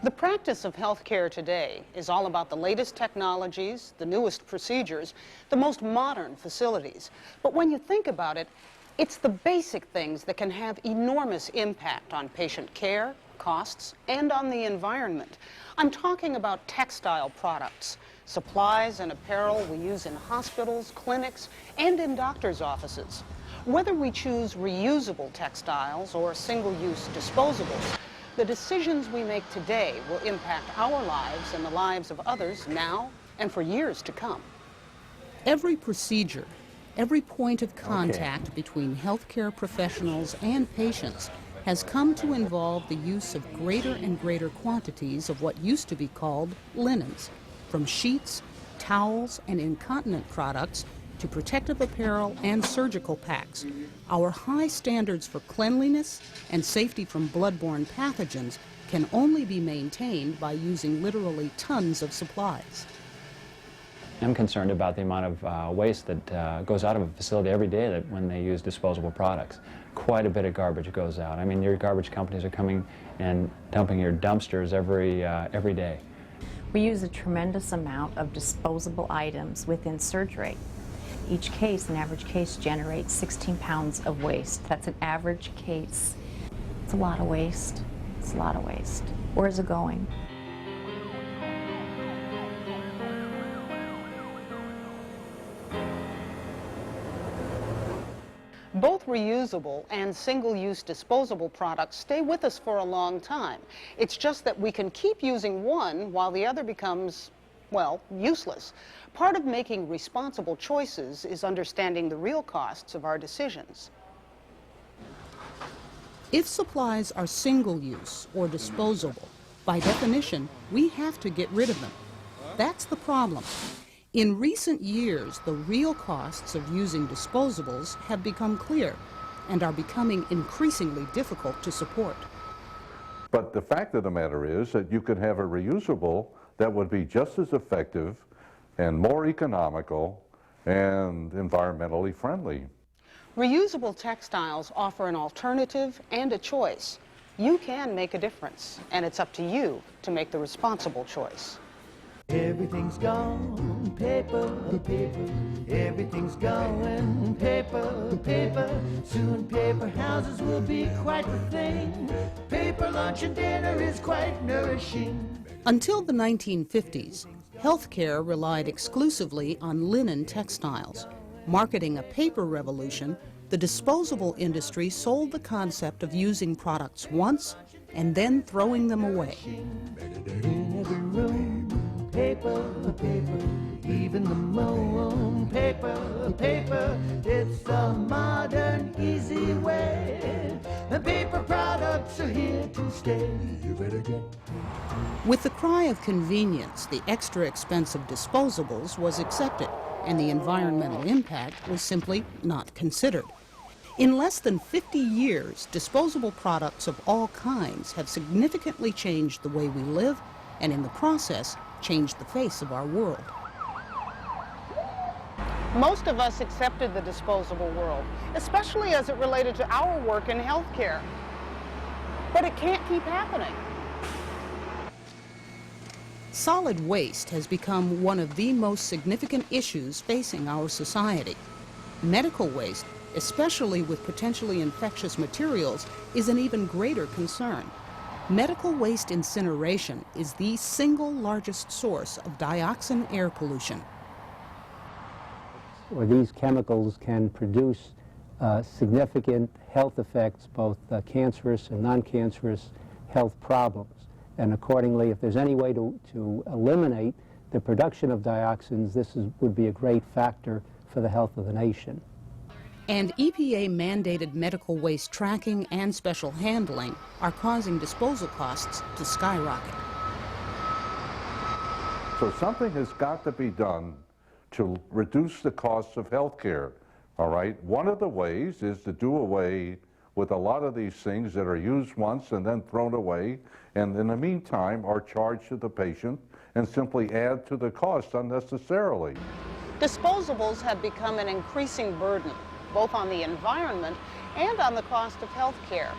The practice of healthcare today is all about the latest technologies, the newest procedures, the most modern facilities. But when you think about it, it's the basic things that can have enormous impact on patient care, costs, and on the environment. I'm talking about textile products, supplies and apparel we use in hospitals, clinics, and in doctors' offices. Whether we choose reusable textiles or single-use disposables, the decisions we make today will impact our lives and the lives of others now and for years to come. Every procedure, every point of contact between healthcare professionals and patients has come to involve the use of greater and greater quantities of what used to be called linens, from sheets, towels, and incontinent products to protective apparel and surgical packs. Our high standards for cleanliness and safety from bloodborne pathogens can only be maintained by using literally tons of supplies. I'm concerned about the amount of waste that goes out of a facility every day that when they use disposable products. Quite a bit of garbage goes out. I mean, your garbage companies are coming and dumping your dumpsters every day. We use a tremendous amount of disposable items within surgery. Each case, an average case, generates 16 pounds of waste. That's an average case. It's a lot of waste. It's a lot of waste. Where is it going? Both reusable and single-use disposable products stay with us for a long time. It's just that we can keep using one while the other becomes, well, useless. Part of making responsible choices is understanding the real costs of our decisions. If supplies are single-use or disposable, by definition, we have to get rid of them. That's the problem. In recent years, the real costs of using disposables have become clear and are becoming increasingly difficult to support. But the fact of the matter is that you could have a reusable that would be just as effective and more economical and environmentally friendly. Reusable textiles offer an alternative and a choice. You can make a difference, and it's up to you to make the responsible choice. Everything's gone, paper, paper. Everything's going, paper, paper. Soon paper houses will be quite the thing. Paper lunch and dinner is quite nourishing. Until the 1950s, healthcare relied exclusively on linen textiles. Marketing a paper revolution, the disposable industry sold the concept of using products once and then throwing them away. In every room, paper, paper. Even the moon, paper, paper. It's a modern, easy way. The paper products are here to stay. You better get. With the cry of convenience, the extra expensive disposables was accepted, and the environmental impact was simply not considered. In less than 50 years, disposable products of all kinds have significantly changed the way we live, and in the process, changed the face of our world. Most of us accepted the disposable world, especially as it related to our work in healthcare. But it can't keep happening. Solid waste has become one of the most significant issues facing our society. Medical waste, especially with potentially infectious materials, is an even greater concern. Medical waste incineration is the single largest source of dioxin air pollution. Or these chemicals can produce significant health effects, both cancerous and non-cancerous health problems. And accordingly, if there's any way to eliminate the production of dioxins, would be a great factor for the health of the nation. And EPA-mandated medical waste tracking and special handling are causing disposal costs to skyrocket. So something has got to be done to reduce the costs of health care, all right? One of the ways is to do away with a lot of these things that are used once and then thrown away, and in the meantime are charged to the patient and simply add to the cost unnecessarily. Disposables have become an increasing burden, both on the environment and on the cost of health care.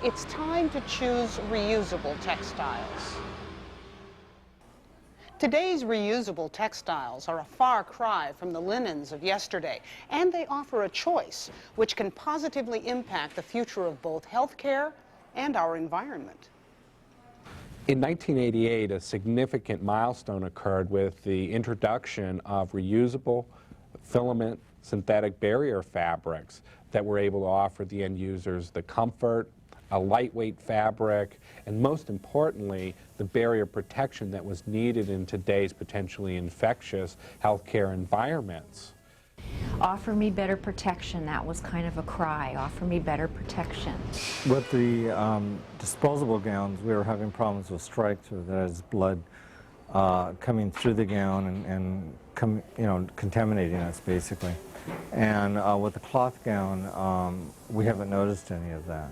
It's time to choose reusable textiles. Today's reusable textiles are a far cry from the linens of yesterday, and they offer a choice which can positively impact the future of both healthcare and our environment. In 1988, a significant milestone occurred with the introduction of reusable filament synthetic barrier fabrics that were able to offer the end users the comfort, a lightweight fabric, and most importantly, the barrier protection that was needed in today's potentially infectious healthcare environments. Offer me better protection, that was kind of a cry. Offer me better protection. With the disposable gowns, we were having problems with strikes, or that is blood coming through the gown and contaminating us, basically. And with the cloth gown, we haven't noticed any of that.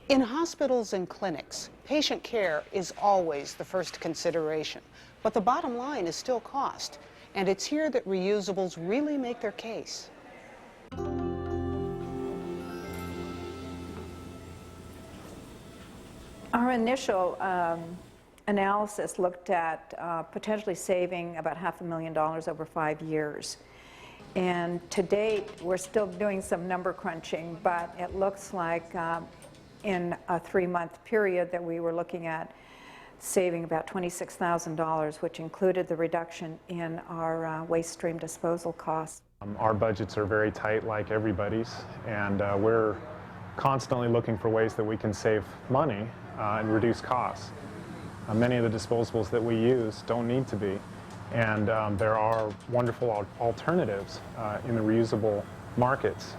In hospitals and clinics, patient care is always the first consideration, but the bottom line is still cost, and it's here that reusables really make their case. Our initial analysis looked at potentially saving about $500,000 over 5 years. And to date, we're still doing some number crunching, but it looks like in a 3-month period that we were looking at saving about $26,000, which included the reduction in our waste stream disposal costs. Our budgets are very tight, like everybody's, and we're constantly looking for ways that we can save money and reduce costs. Many of the disposables that we use don't need to be, and there are wonderful alternatives in the reusable markets.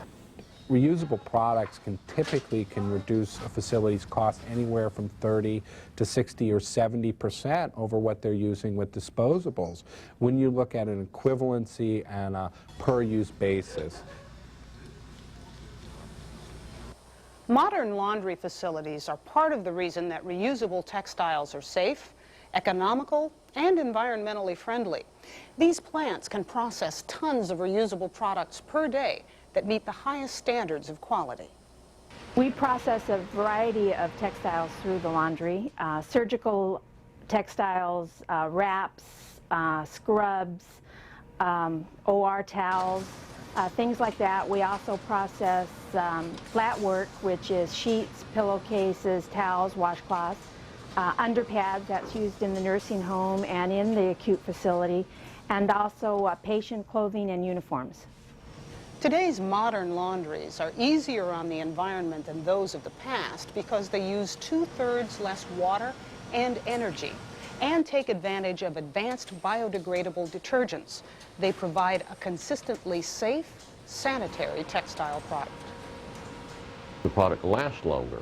Reusable products typically can reduce a facility's cost anywhere from 30 to 60 or 70% over what they're using with disposables when you look at an equivalency and a per-use basis. Modern laundry facilities are part of the reason that reusable textiles are safe, economical, and environmentally friendly. These plants can process tons of reusable products per day that meet the highest standards of quality. We process a variety of textiles through the laundry, surgical textiles, wraps, scrubs, OR towels, things like that. We also process flat work, which is sheets, pillowcases, towels, washcloths, underpads that's used in the nursing home and in the acute facility, and also patient clothing and uniforms. Today's modern laundries are easier on the environment than those of the past because they use 2/3 less water and energy and take advantage of advanced biodegradable detergents. They provide a consistently safe, sanitary textile product. The product lasts longer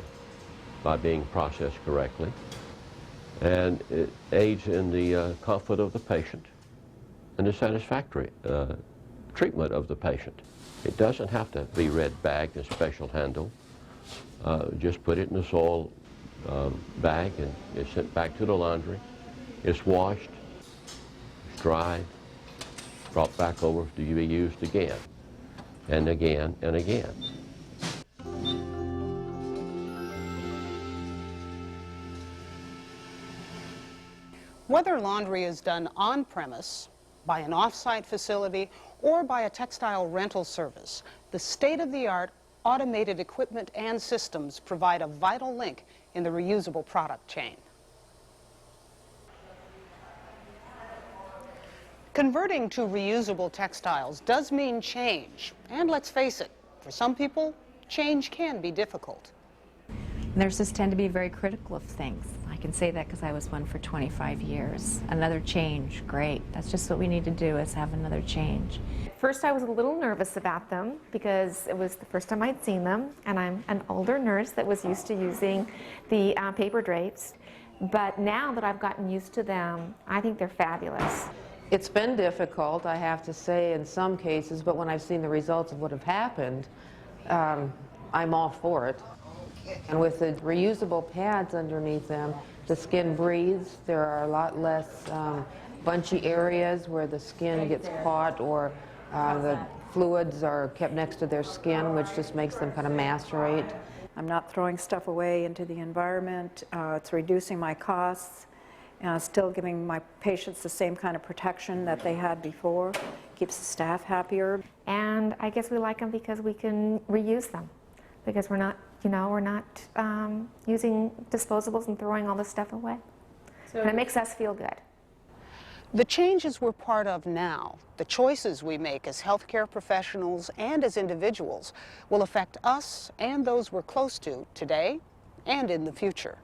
by being processed correctly, and it aids in the comfort of the patient and the satisfactory treatment of the patient. It doesn't have to be red bagged and special handled. Just put it in the soil bag and it's sent back to the laundry. It's washed, it's dried, brought back over to be used again and again and again. Whether laundry is done on premise, by an off-site facility, or by a textile rental service, the state-of-the-art automated equipment and systems provide a vital link in the reusable product chain. Converting to reusable textiles does mean change, and let's face it, for some people, change can be difficult. Nurses tend to be very critical of things. I can say that because I was one for 25 years. Another change, great. That's just what we need to do, is have another change. First, I was a little nervous about them because it was the first time I'd seen them, and I'm an older nurse that was used to using the paper drapes. But now that I've gotten used to them, I think they're fabulous. It's been difficult, I have to say, in some cases, but when I've seen the results of what have happened, I'm all for it. And with the reusable pads underneath them, the skin breathes. There are a lot less bunchy areas where the skin gets caught, or the fluids are kept next to their skin, which just makes them kind of macerate. I'm not throwing stuff away into the environment. It's reducing my costs, still giving my patients the same kind of protection that they had before, keeps the staff happier. And I guess we like them because we can reuse them, because we're not, we're not using disposables and throwing all this stuff away. And it makes us feel good. The changes we're part of now, the choices we make as healthcare professionals and as individuals, will affect us and those we're close to today and in the future.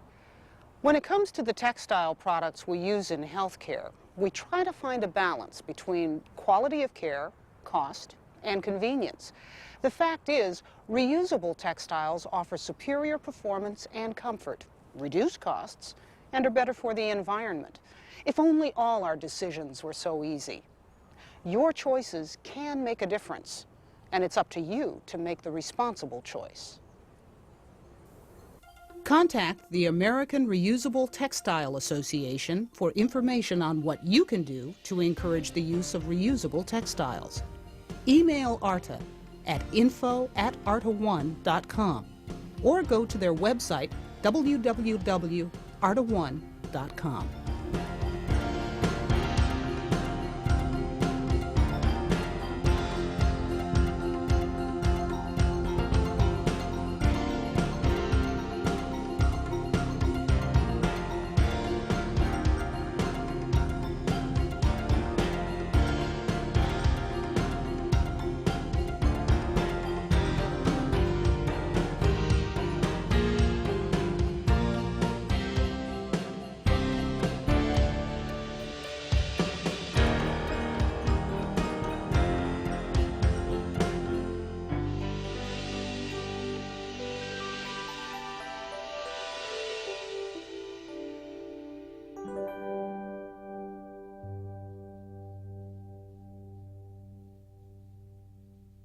When it comes to the textile products we use in healthcare, we try to find a balance between quality of care, cost, and convenience. The fact is, reusable textiles offer superior performance and comfort, reduce costs, and are better for the environment. If only all our decisions were so easy. Your choices can make a difference, and it's up to you to make the responsible choice. Contact the American Reusable Textile Association for information on what you can do to encourage the use of reusable textiles. Email ARTA at info@arta1.com or go to their website www.arta1.com.